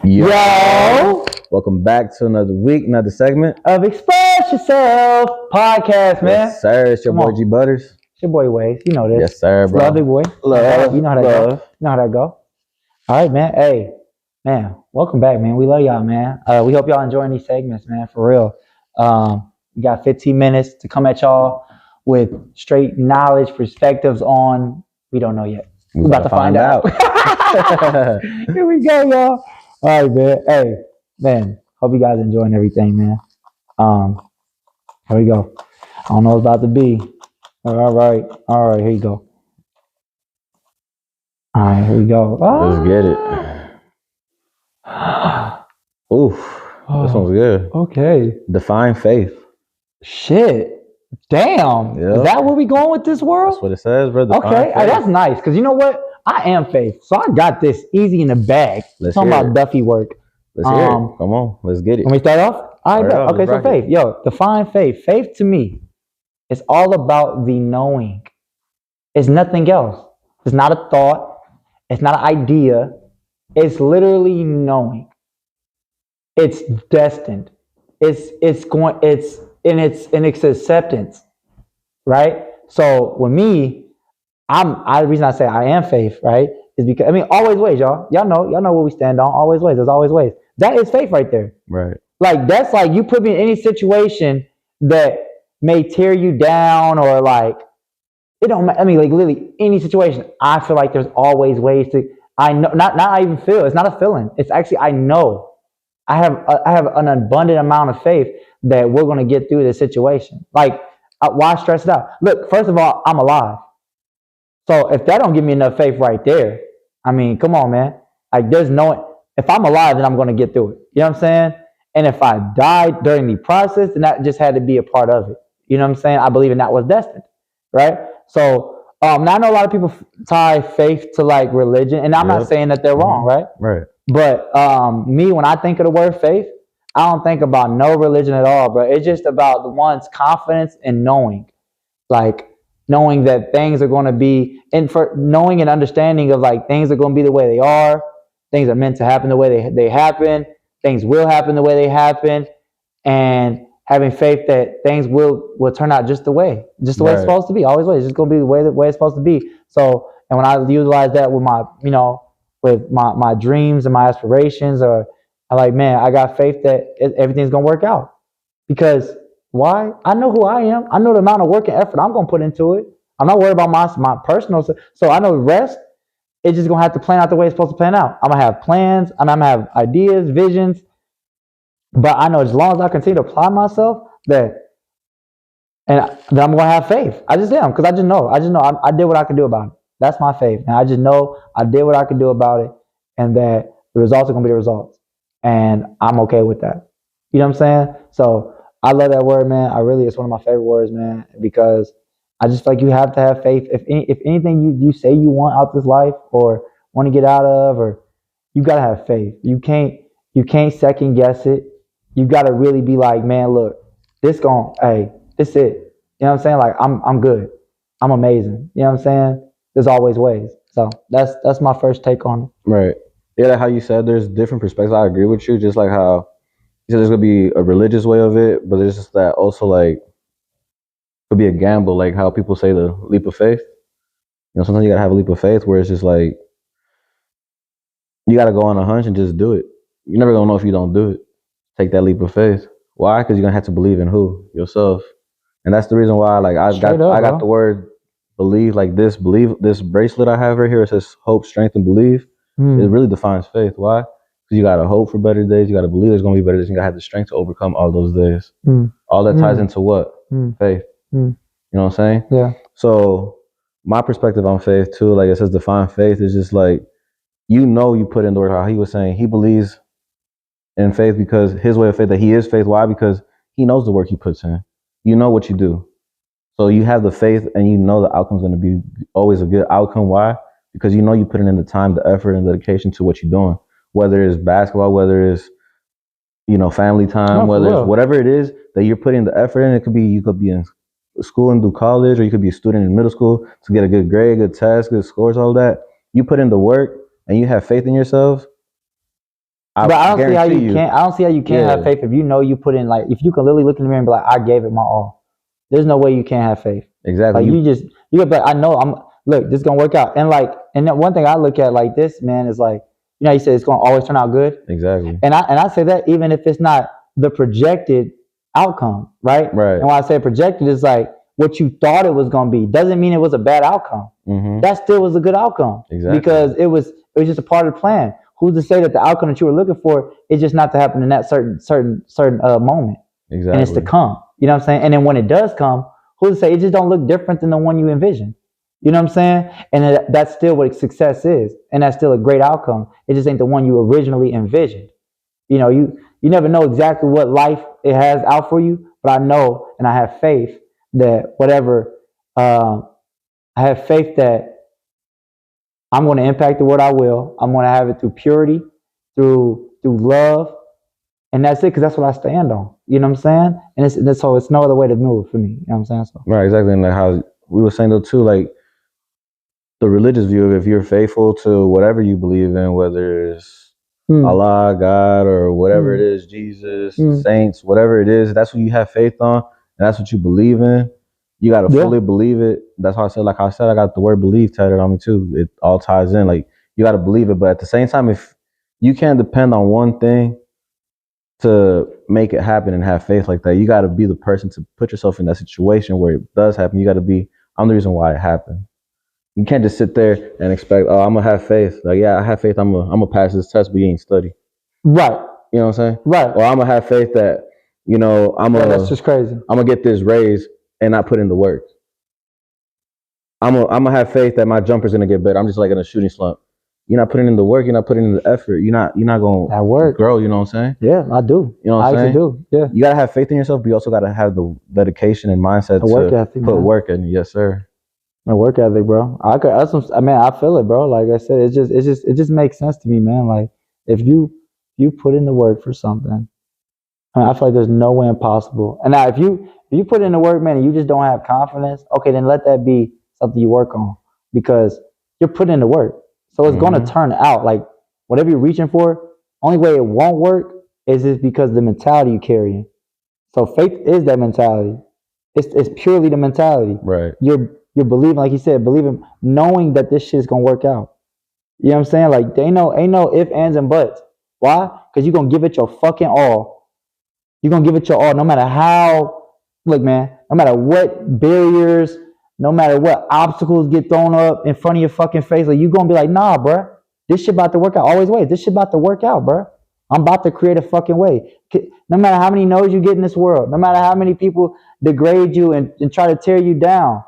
Yo, Welcome back to another week, another segment of Express Yourself Podcast, man. Yes, sir. It's your Come boy on. G Butters. It's your boy Waze. You know this. Yes, sir, bro. Lovely boy. Love. You know how that go. You know how that go. All right, man. Hey, man. Welcome back, man. We love y'all, man. We hope y'all enjoying these segments, man. For real. We got 15 minutes to come at y'all with straight knowledge, perspectives on. We don't know yet. We're about to find out. Here we go, y'all. All right, man. Hey, man. Hope you guys enjoying everything, man. Here we go. I don't know what it's about to be. All right. Here you go. All right, here we go. Let's get it. Oof. This one's good. Okay. Define faith. Shit. Damn. Yep. Is that where we going with this world? That's what it says, bro. Define Okay. faith. That's nice. Because you know what? I am faith. So I got this easy in the bag. Let's Talking hear about it. Duffy work. Let's hear it. Come on. Let's get it. Can we start off? All right. Start off. Okay, so Let's rock faith. it. Yo, define faith. Faith to me is all about the knowing. It's nothing else. It's not a thought. It's not an idea. It's literally knowing. It's destined. It's in its acceptance, right? So with me, the reason I say I am faith, right, is because always ways, y'all. Y'all know what we stand on. Always ways. There's always ways. That is faith right there. Right. Like that's like you put me in any situation that may tear you down or like it don't. Like literally any situation. I feel like there's always ways to. I know, not even feel. It's not a feeling. It's actually I know. I have an abundant amount of faith that we're gonna get through this situation. Like, why stress it out? Look, first of all, I'm alive. So if that don't give me enough faith right there, come on, man. Like, there's no. If I'm alive, then I'm gonna get through it. You know what I'm saying? And if I died during the process, then that just had to be a part of it. You know what I'm saying? I believe in that was destined, right? So. Now I know a lot of people tie faith to like religion, and I'm not saying that they're wrong, right? Right. But me, when I think of the word faith, I don't think about no religion at all, bro. It's just about the one's confidence and knowing, like knowing that things are going to be, and for knowing and understanding of like things are going to be the way they are, things are meant to happen the way they happen, things will happen the way they happen, and having faith that things will turn out just the way it's supposed to be. Always way. It's just gonna be the way it's supposed to be. So, and when I utilize that with my dreams and my aspirations, or I got faith that everything's gonna work out. Because why? I know who I am. I know the amount of work and effort I'm gonna put into it. I'm not worried about my personal. So I know the rest. It's just gonna have to plan out the way it's supposed to plan out. I'm gonna have plans. I'm gonna have ideas, visions. But I know as long as I continue to apply myself, then I'm going to have faith. I just am, because I just know I did what I could do about it. That's my faith. And I just know I did what I could do about it, and that the results are going to be the results. And I'm okay with that. You know what I'm saying? So I love that word, man. It's one of my favorite words, man, because I just feel like you have to have faith. If anything you say you want out this life or want to get out of, or you got to have faith. You can't second guess it. You got to really be like, man, look, this it. You know what I'm saying? Like, I'm good. I'm amazing. You know what I'm saying? There's always ways. So that's my first take on it. Right. Yeah, like how you said, there's different perspectives. I agree with you. Just like how you said, there's gonna be a religious way of it, but there's just that also like could be a gamble, like how people say the leap of faith. You know, sometimes you gotta have a leap of faith where it's just like you gotta go on a hunch and just do it. You're never gonna know if you don't do it. Take that leap of faith. Why? Because you're gonna have to believe in who? Yourself. And that's the reason why, like, I got the word believe, like this bracelet I have right here. It says hope, strength, and believe. It really defines faith. Why? Because you gotta hope for better days. You gotta believe there's gonna be better days. You gotta have the strength to overcome all those days. All that ties into what? Faith. You know what I'm saying? Yeah. So my perspective on faith too, like it says, define faith is just like you put in the work. How he was saying, he believes in faith because his way of faith, that he is faith. Why? Because he knows the work he puts in. You know what you do. So you have the faith and you know the outcome's going to be always a good outcome. Why? Because you know you put in the time, the effort, and dedication to what you're doing. Whether it's basketball, whether it's, family time, whether it's whatever it is that you're putting the effort in. You could be in school and do college, or you could be a student in middle school to get a good grade, good test, good scores, all that. You put in the work and you have faith in yourself. But I don't see how guarantee you can't. I don't see how you can't have faith if you know you put in like if you can literally look in the mirror and be like, I gave it my all. There's no way you can't have faith. Exactly. Like you gotta be like, I know look, this is gonna work out. And like, and then one thing I look at like this, man, is like, you know, you said it's gonna always turn out good. Exactly. And I say that even if it's not the projected outcome, right? Right. And when I say projected, it's like what you thought it was gonna be. Doesn't mean it was a bad outcome. Mm-hmm. That still was a good outcome. Exactly. Because it was just a part of the plan. Who's to say that the outcome that you were looking for is just not to happen in that certain moment? Exactly. And it's to come. You know what I'm saying? And then when it does come, who's to say it just don't look different than the one you envisioned? You know what I'm saying? And that's still what success is. And that's still a great outcome. It just ain't the one you originally envisioned. You know, you never know exactly what life it has out for you, but I know and I have faith that whatever, I have faith that I'm going to impact the world I will. I'm going to have it through purity, through love, and that's it because that's what I stand on. You know what I'm saying? And so it's no other way to move for me. You know what I'm saying? So. Right, exactly. And like how we were saying though too, like the religious view of if you're faithful to whatever you believe in, whether it's Allah, God, or whatever it is, Jesus, saints, whatever it is, that's what you have faith on, and that's what you believe in. You got to fully believe it. That's how I said, like I said, I got the word believe tatted on me too. It all ties in. Like you got to believe it. But at the same time, if you can't depend on one thing to make it happen and have faith like that, you got to be the person to put yourself in that situation where it does happen. You got to be, I'm the reason why it happened. You can't just sit there and expect, oh, I'm going to have faith. Like, yeah, I have faith. I'm gonna pass this test, but you ain't study. Right. You know what I'm saying? Right. Or I'm going to have faith that, you know, that's just crazy. I'm going to get this raise and not put in the work. I'm gonna have faith that my jumper's gonna get better. I'm just like in a shooting slump. You're not putting in the work. You're not putting in the effort. You're not gonna grow. You know what I'm saying? Yeah, I do. You know what I'm saying? I do. Yeah. You gotta have faith in yourself, but you also gotta have the dedication and mindset to put work in. Yes, sir. My work ethic, bro. I feel it, bro. Like I said, it just makes sense to me, man. Like if you put in the work for something, I feel like there's no way impossible. And now if you put in the work, man, and you just don't have confidence, okay, then let that be something you work on because you're putting in the work. So it's going to turn out like whatever you're reaching for. Only way it won't work is just because of the mentality you carry. So faith is that mentality. It's purely the mentality. Right. You're believing, like you said, believing, knowing that this shit's going to work out. You know what I'm saying? Like ain't no ifs, ands, and buts. Why? Because you're going to give it your fucking all. You're going to give it your all no matter how, look, man, no matter what barriers, no matter what obstacles get thrown up in front of your fucking face, like you're going to be like, nah, bro, this shit about to work out. Always wait. This shit about to work out, bro. I'm about to create a fucking way. No matter how many no's you get in this world, no matter how many people degrade you and try to tear you down,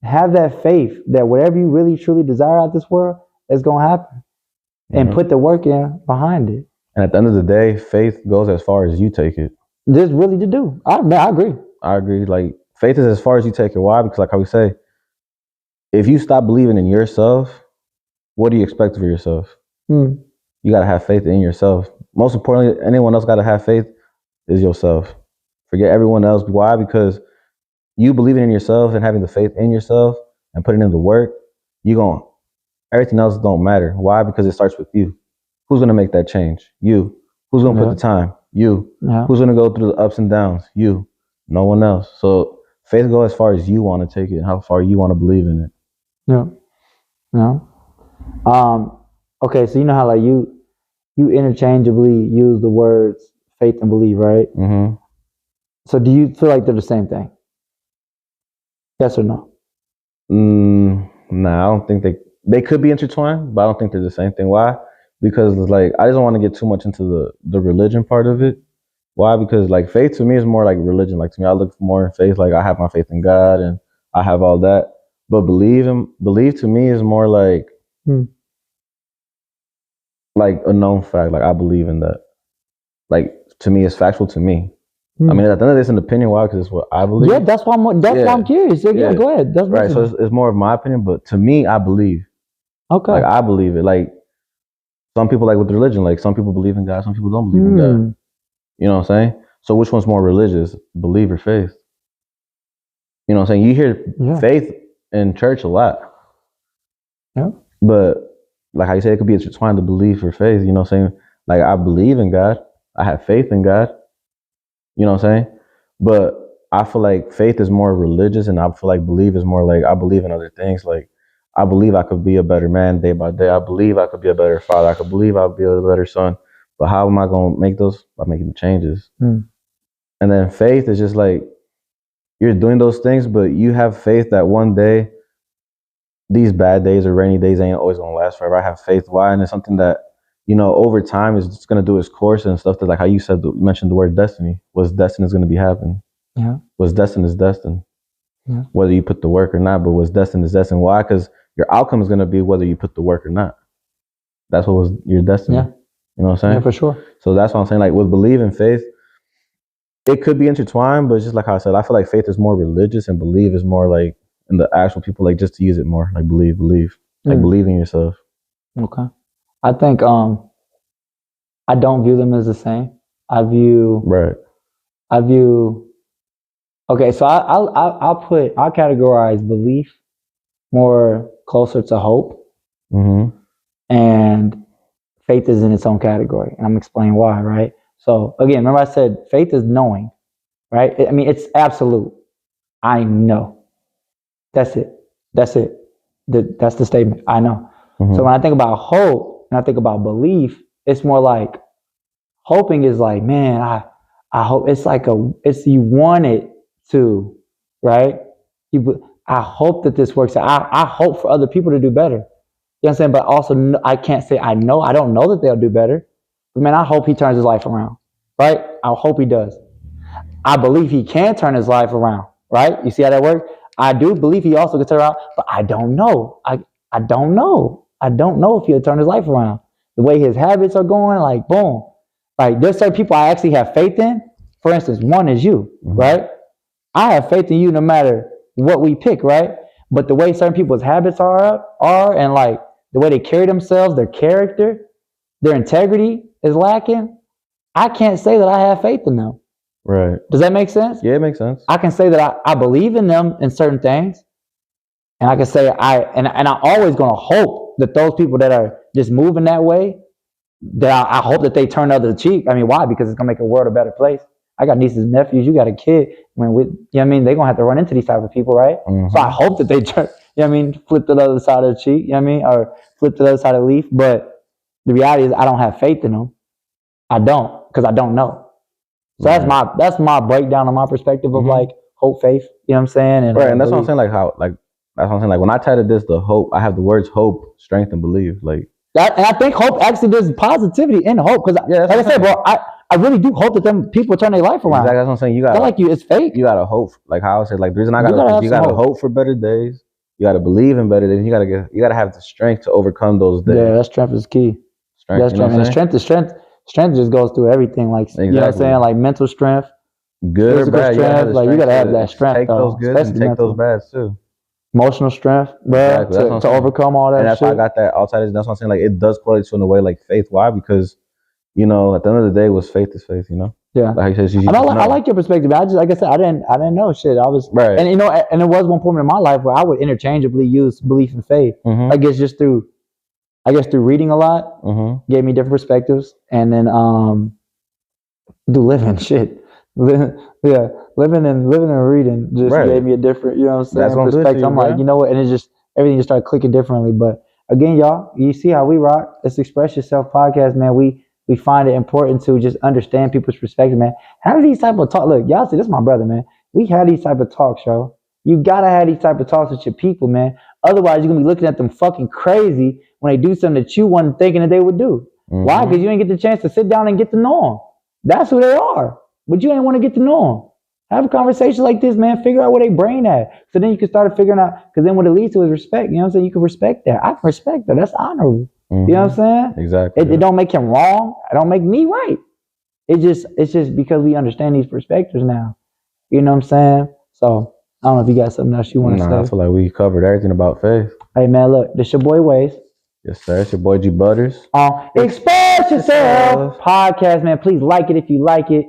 have that faith that whatever you really truly desire out this world is going to happen. And put the work in behind it. And at the end of the day, faith goes as far as you take it. There's really to do. I agree. I agree. Like faith is as far as you take it. Why? Because like how we say, if you stop believing in yourself, what do you expect for yourself? You got to have faith in yourself. Most importantly, anyone else got to have faith is yourself. Forget everyone else. Why? Because you believing in yourself and having the faith in yourself and putting in the work, everything else don't matter. Why? Because it starts with you. Who's going to make that change? You. Who's going to put the time? You. Who's going to go through the ups and downs? You. No one else. So faith goes as far as you want to take it and how far you want to believe in it. Yeah. Okay, so you know how like you interchangeably use the words faith and believe, right? Mm-hmm. So do you feel like they're the same thing? Yes or no? Nah, I don't think they could be intertwined, but I don't think they're the same thing. Why? Because like I just don't want to get too much into the religion part of it. Why? Because like faith to me is more like religion. Like to me, I look more in faith. Like I have my faith in God and I have all that. But believe to me is more like a known fact. Like I believe in that. Like to me, it's factual to me. I mean, at the end of this, an opinion. Why? Because it's what I believe. Yeah, that's why I'm curious. Yeah, go ahead. That's right. So it's more of my opinion, but to me, I believe. Okay. Like I believe it. Like some people, like with religion, like some people believe in God, some people don't believe in God. You know what I'm saying? So which one's more religious, belief or faith? You know what I'm saying? You hear faith in church a lot. Yeah. But like how you say, it could be intertwined to belief or faith. You know what I'm saying? Like, I believe in God. I have faith in God. You know what I'm saying? But I feel like faith is more religious, and I feel like belief is more like I believe in other things. Like, I believe I could be a better man day by day. I believe I could be a better father. I could believe I'll be a better son. But how am I going to make those? By making the changes. Mm. And then faith is just like, you're doing those things, but you have faith that one day, these bad days or rainy days ain't always going to last forever. I have faith. Why? And it's something that, over time is just going to do its course and stuff. That, like how you said, you mentioned the word destiny. What's destined is going to be happening. Yeah. What's destined is destined. Yeah. Whether you put the work or not, but what's destined is destined. Why? Because your outcome is going to be whether you put the work or not. That's what was your destiny. Yeah. You know what I'm saying? Yeah, for sure. So that's what I'm saying. Like, with belief and faith, it could be intertwined, but it's just like how I said, I feel like faith is more religious and belief is more like in the actual people, like just to use it more, like believe, like believe in yourself. Okay. I think I don't view them as the same. I view. Okay, so I'll categorize belief more closer to hope, and faith is in its own category, and I'm explaining why. Right. So again, remember I said faith is knowing, right? I mean, it's absolute. I know. That's it. That's the statement. I know. So when I think about hope and I think about belief, it's more like hoping is like, man, I hope it's like it's you want it to, right? I hope that this works out. I hope for other people to do better. You know what I'm saying? But also, I can't say I know. I don't know that they'll do better. But man, I hope he turns his life around, right? I hope he does. I believe he can turn his life around, right? You see how that works? I do believe he also can turn around, but I don't know. I don't know. I don't know if he'll turn his life around. The way his habits are going, like, boom. Like, there's certain people I actually have faith in. For instance, one is you, right? I have faith in you no matter what we pick, right? But the way certain people's habits are and like the way they carry themselves, their character, their integrity is lacking, I can't say that I have faith in them. Right. Does that make sense? Yeah, it makes sense. I can say that I believe in them in certain things. And I can say I'm always going to hope that those people that are just moving that way, that I hope that they turn the other cheek. I mean, why? Because it's going to make the world a better place. I got nieces and nephews. You got a kid. I mean, you know what I mean? They're going to have to run into these type of people, right? So I hope that they turn, you know what I mean, flip to the other side of the cheek, you know what I mean? Or flip to the other side of the leaf. But the reality is I don't have faith in them. I don't, because I don't know. So that's my breakdown of my perspective of like hope, faith, you know what I'm saying? And that's what I'm saying, that's what I'm saying. Like, when I titled this the hope, I have the words hope, strength, and believe. Like that, and I think hope actually there's positivity in hope. Because like I said, bro, I really do hope that them people turn their life around. Exactly, that's what I'm saying. You got it's fake. You gotta hope. Like how I said, like the reason you gotta hope for better days. You gotta believe in better days. You gotta have the strength to overcome those days. Yeah, that strength is key. That's strength. And strength just goes through everything. Like you know what I'm saying? Like mental strength, good or bad. Strength, like you gotta have that strength. Take those goods and take those bads too. Emotional strength, bro, to overcome all that. And that's shit. why I got that outside. That's what I'm saying. Like it does correlate to in a way like faith. Why? Because at the end of the day, what's faith is faith. Yeah. Like I said, I like your perspective. I just, like I said, I didn't know shit. I was right. And and there was one point in my life where I would interchangeably use belief and faith. I guess through reading a lot, gave me different perspectives, and then living and reading just gave me a different, you know what I'm saying, perspective. I'm like, you know what, and it just everything just started clicking differently. But again, y'all, you see how we rock. Let's Express Yourself podcast, man. We find it important to just understand people's perspective, man. Have these type of talk. Look, y'all see, this is my brother, man. We have these type of talks, yo. You gotta have these type of talks with your people, man. Otherwise, you're gonna be looking at them fucking crazy when they do something that you wasn't thinking that they would do. Why? Because you didn't get the chance to sit down and get to know them. That's who they are. But you ain't want to get to know them. Have a conversation like this, man. Figure out where they brain at. So then you can start figuring out, because then what it leads to is respect. You know what I'm saying? You can respect that. I can respect that. That's honorable. You know what I'm saying? Exactly. It don't make him wrong. It don't make me right. It's just because we understand these perspectives now. You know what I'm saying? So I don't know if you got something else you want to say. I feel like we covered everything about faith. Hey man, look, this your boy Waze. Yes, sir. It's your boy G Butters. Express Yourself podcast, man. Please like it if you like it.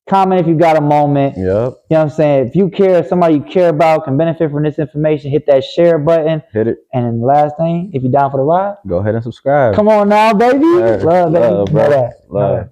Comment if you got a moment. Yep. You know what I'm saying? If you care, somebody you care about can benefit from this information, hit that share button. Hit it. And then the last thing, if you're down for the ride, go ahead and subscribe. Come on now, baby. Love, Love, baby. bro. Love.